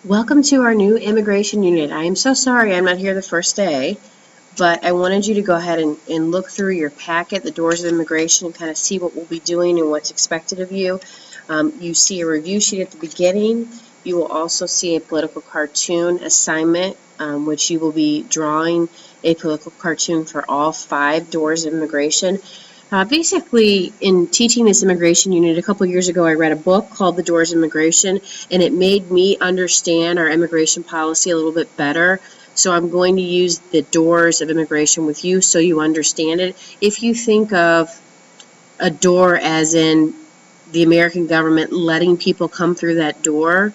Welcome to our new immigration unit. I am so sorry I'm not here the first day, but I wanted you to go ahead and look through your packet, the Doors of Immigration, and kind of see what we'll be doing and what's expected of you. You see a review sheet at the beginning. You will also see a political cartoon assignment, which you will be drawing a political cartoon for all 5 Doors of Immigration. Basically, in teaching this immigration unit, a couple years ago, I read a book called The Doors of Immigration, and it made me understand our immigration policy a little bit better. So I'm going to use the Doors of Immigration with you so you understand it. If you think of a door as in the American government letting people come through that door,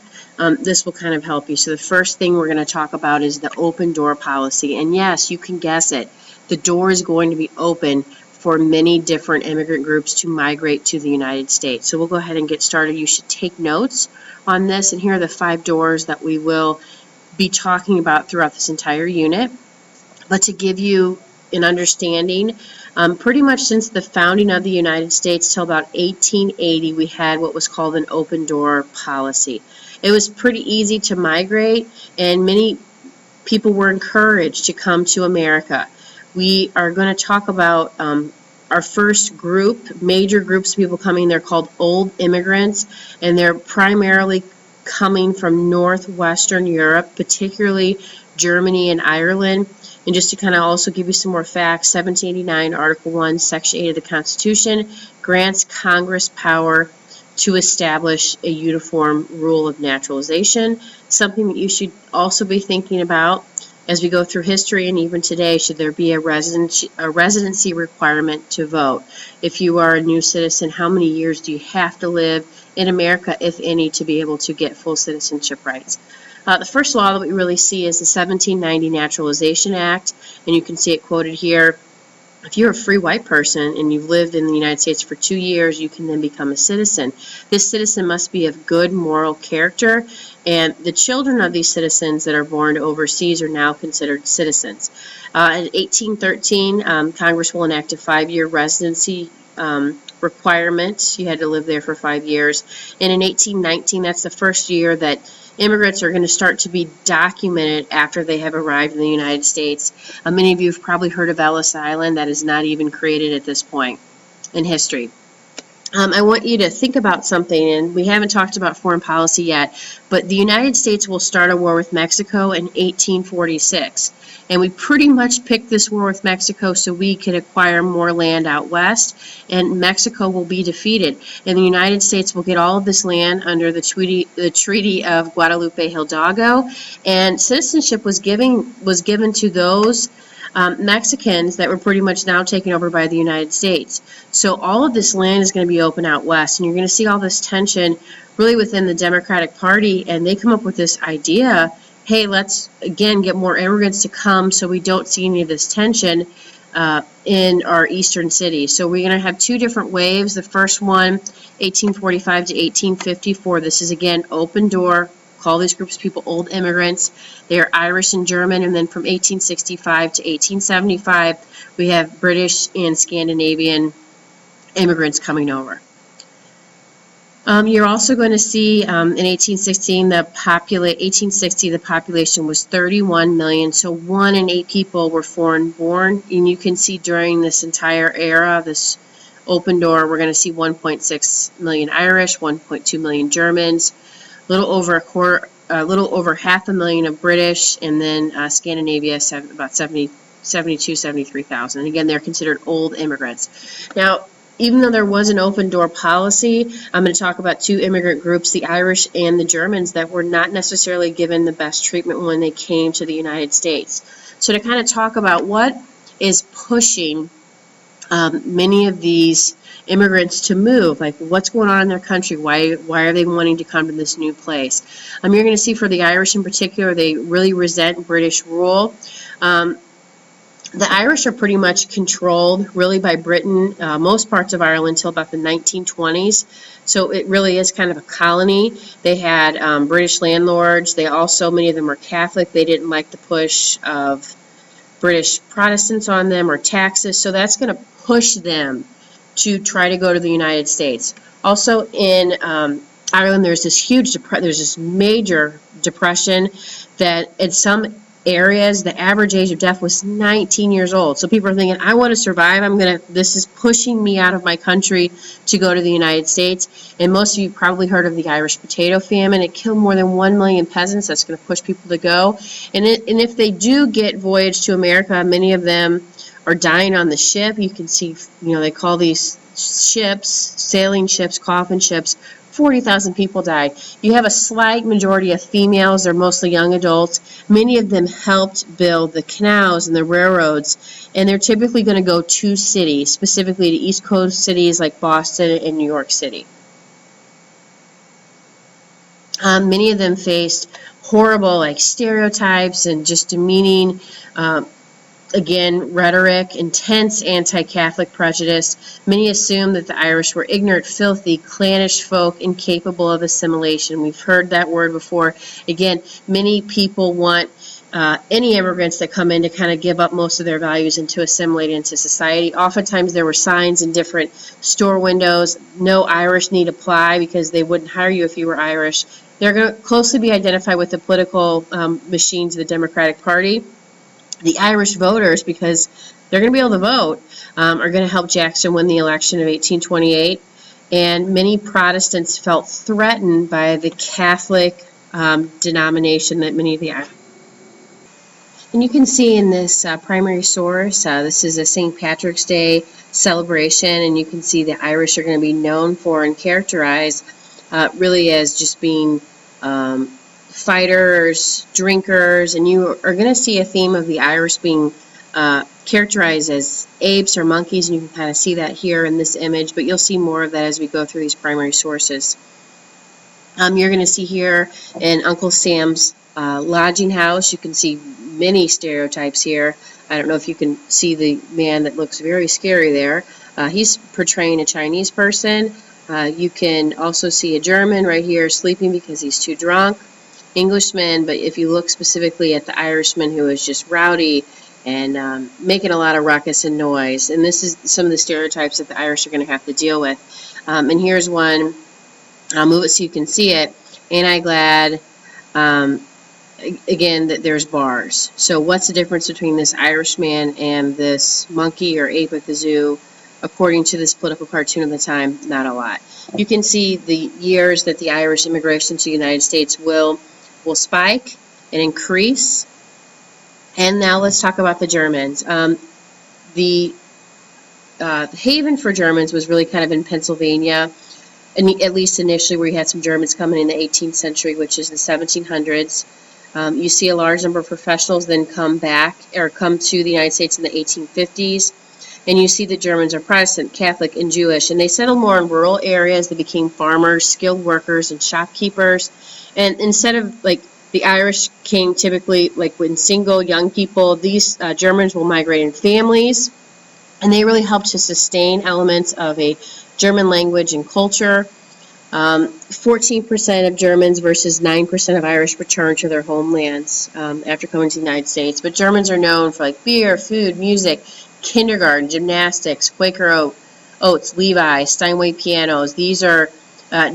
this will kind of help you. So the first thing we're going to talk about is the open door policy. And yes, you can guess it. The door is going to be open for many different immigrant groups to migrate to the United States. So we'll go ahead and get started. You should take notes on this, and here are the 5 doors that we will be talking about throughout this entire unit. But to give you an understanding, pretty much since the founding of the United States till about 1880, we had what was called an open door policy. It was pretty easy to migrate, and many people were encouraged to come to America. We are going to talk about our first group, major groups of people coming. They're called old immigrants, and they're primarily coming from northwestern Europe, particularly Germany and Ireland. And just to kind of also give you some more facts, 1789, Article 1, Section 8 of the Constitution grants Congress power to establish a uniform rule of naturalization. Something that you should also be thinking about as we go through history, and even today, should there be a residency requirement to vote? If you are a new citizen, how many years do you have to live in America, if any, to be able to get full citizenship rights? The first law that we really see is the 1790 Naturalization Act, and you can see it quoted here. If you're a free white person and you've lived in the United States for 2 years, you can then become a citizen. This citizen must be of good moral character, and the children of these citizens that are born overseas are now considered citizens. In 1813, Congress will enact a 5-year residency requirement. You had to live there for 5 years. And in 1819, that's the first year that immigrants are going to start to be documented after they have arrived in the United States. Many of you have probably heard of Ellis Island. That is not even created at this point in history. I want you to think about something, and we haven't talked about foreign policy yet, but the United States will start a war with Mexico in 1846. And we pretty much picked this war with Mexico so we could acquire more land out west, and Mexico will be defeated. And the United States will get all of this land under the Treaty of Guadalupe Hidalgo, and citizenship was given to those Mexicans that were pretty much now taken over by the United States. So all of this land is going to be open out west, and you're going to see all this tension really within the Democratic Party, and they come up with this idea, hey, let's again get more immigrants to come so we don't see any of this tension in our eastern cities. So we're going to have 2 different waves. The first one, 1845 to 1854, this is again open door. Call these groups of people old immigrants. They are Irish and German, and then from 1865 to 1875, we have British and Scandinavian immigrants coming over. You're also going to see in 1860 the population was 31 million, so 1 in 8 people were foreign born, and you can see during this entire era, this open door, we're going to see 1.6 million Irish, 1.2 million Germans, a little over 500,000 of British, and then Scandinavia, about 73,000. And again, they're considered old immigrants. Now, even though there was an open door policy, I'm going to talk about 2 immigrant groups, the Irish and the Germans, that were not necessarily given the best treatment when they came to the United States. So to kind of talk about what is pushing many of these immigrants to move, like what's going on in their country, why are they wanting to come to this new place? You're going to see for the Irish in particular, they really resent British rule. The Irish are pretty much controlled really by Britain, most parts of Ireland until about the 1920s. So it really is kind of a colony. They had British landlords. They also, many of them were Catholic. They didn't like the push of British Protestants on them or taxes. So that's going to push them to try to go to the United States. Also in Ireland, there's this major depression that in some areas the average age of death was 19 years old. So people are thinking, I want to survive. This is pushing me out of my country to go to the United States. And most of you probably heard of the Irish potato famine. It killed more than 1 million peasants. That's going to push people to go. And if they do get voyaged to America, many of them are dying on the ship. You can see, they call these ships, sailing ships, coffin ships. 40,000 people died. You have a slight majority of females. They're mostly young adults. Many of them helped build the canals and the railroads, and they're typically going to go to cities, specifically to East Coast cities like Boston and New York City. Many of them faced horrible stereotypes and just demeaning again, rhetoric, intense anti-Catholic prejudice. Many assumed that the Irish were ignorant, filthy, clannish folk incapable of assimilation. We've heard that word before. Again, many people want any immigrants that come in to kind of give up most of their values and to assimilate into society. Oftentimes there were signs in different store windows, no Irish need apply, because they wouldn't hire you if you were Irish. They're going to closely be identified with the political machines of the Democratic Party. The Irish voters, because they're going to be able to vote, are going to help Jackson win the election of 1828. And many Protestants felt threatened by the Catholic denomination that many of the Irish. And you can see in this primary source, this is a St. Patrick's Day celebration, and you can see the Irish are going to be known for and characterized really as just being fighters, drinkers, and you are going to see a theme of the Irish being characterized as apes or monkeys, and you can kind of see that here in this image, but you'll see more of that as we go through these primary sources. You're going to see here in Uncle Sam's lodging house, you can see many stereotypes here. I don't know if you can see the man that looks very scary there. He's portraying a Chinese person. You can also see a German right here sleeping because he's too drunk. Englishman, but if you look specifically at the Irishman, who is just rowdy and making a lot of ruckus and noise. And this is some of the stereotypes that the Irish are going to have to deal with. And here's one. I'll move it so you can see it. Anti-glad. Again, that there's bars. So what's the difference between this Irishman and this monkey or ape at the zoo? According to this political cartoon of the time, not a lot. You can see the years that the Irish immigration to the United States will spike and increase. And now let's talk about the Germans. The haven for Germans was really kind of in Pennsylvania, and at least initially, where you had some Germans coming in the 18th century, which is the 1700s. You see a large number of professionals then come to the United States in the 1850s. And you see the Germans are Protestant, Catholic, and Jewish, and they settled more in rural areas. They became farmers, skilled workers, and shopkeepers. And instead of the Irish came typically when single young people, these Germans will migrate in families, and they really helped to sustain elements of a German language and culture. 14% of Germans versus 9% of Irish returned to their homelands after coming to the United States. But Germans are known for beer, food, music, kindergarten, gymnastics, Quaker Oats, Levi, Steinway pianos. These are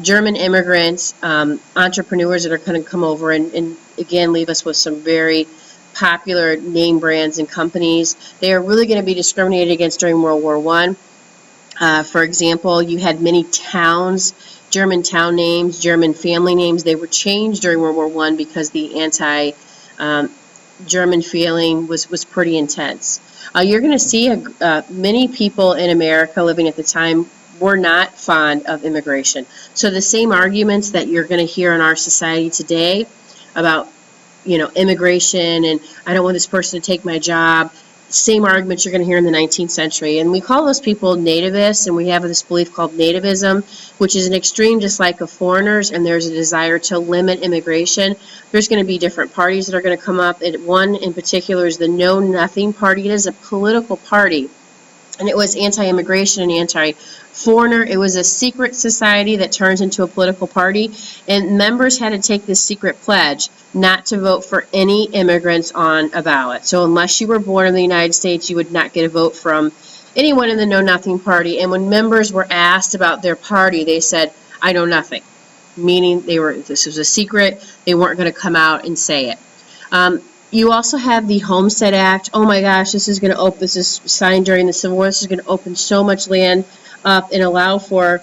German immigrants, entrepreneurs that are going to come over and again leave us with some very popular name brands and companies. They are really going to be discriminated against during World War I. For example, you had many towns, German town names, German family names. They were changed during World War I because the anti-German feeling was pretty intense. You're going to see many people in America living at the time were not fond of immigration. So the same arguments that you're going to hear in our society today about, immigration and I don't want this person to take my job, same arguments you're going to hear in the 19th century. And we call those people nativists, and we have this belief called nativism, which is an extreme dislike of foreigners, and there's a desire to limit immigration. There's going to be different parties that are going to come up, and one in particular is the Know Nothing Party. It is a political party, and it was anti-immigration and anti-foreigner. It was a secret society that turns into a political party, and members had to take this secret pledge not to vote for any immigrants on a ballot. So unless you were born in the United States, you would not get a vote from anyone in the Know Nothing Party. And when members were asked about their party, they said, I know nothing. meaning this was a secret. They weren't going to come out and say it. You also have the Homestead Act. Oh my gosh, this is signed during the Civil War. This is going to open so much land up and allow for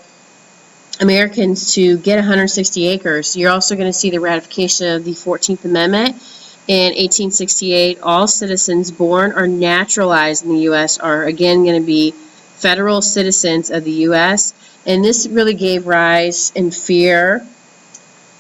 Americans to get 160 acres. You're also going to see the ratification of the 14th Amendment. In 1868, all citizens born or naturalized in the U.S. are again going to be federal citizens of the U.S. And this really gave rise to fear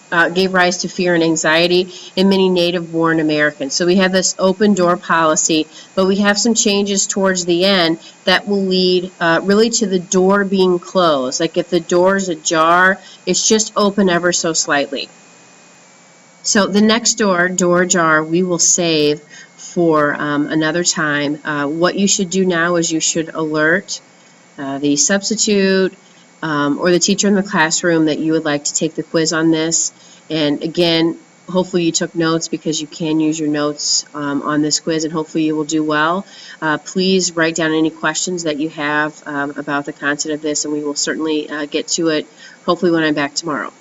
and anxiety in many native-born Americans. So we have this open door policy, but we have some changes towards the end that will lead really to the door being closed. Like if the door is ajar, it's just open ever so slightly. So the next door ajar, we will save for another time. What you should do now is you should alert the substitute or the teacher in the classroom that you would like to take the quiz on this. And again, hopefully you took notes, because you can use your notes on this quiz, and hopefully you will do well. Please write down any questions that you have about the content of this, and we will certainly get to it hopefully when I'm back tomorrow.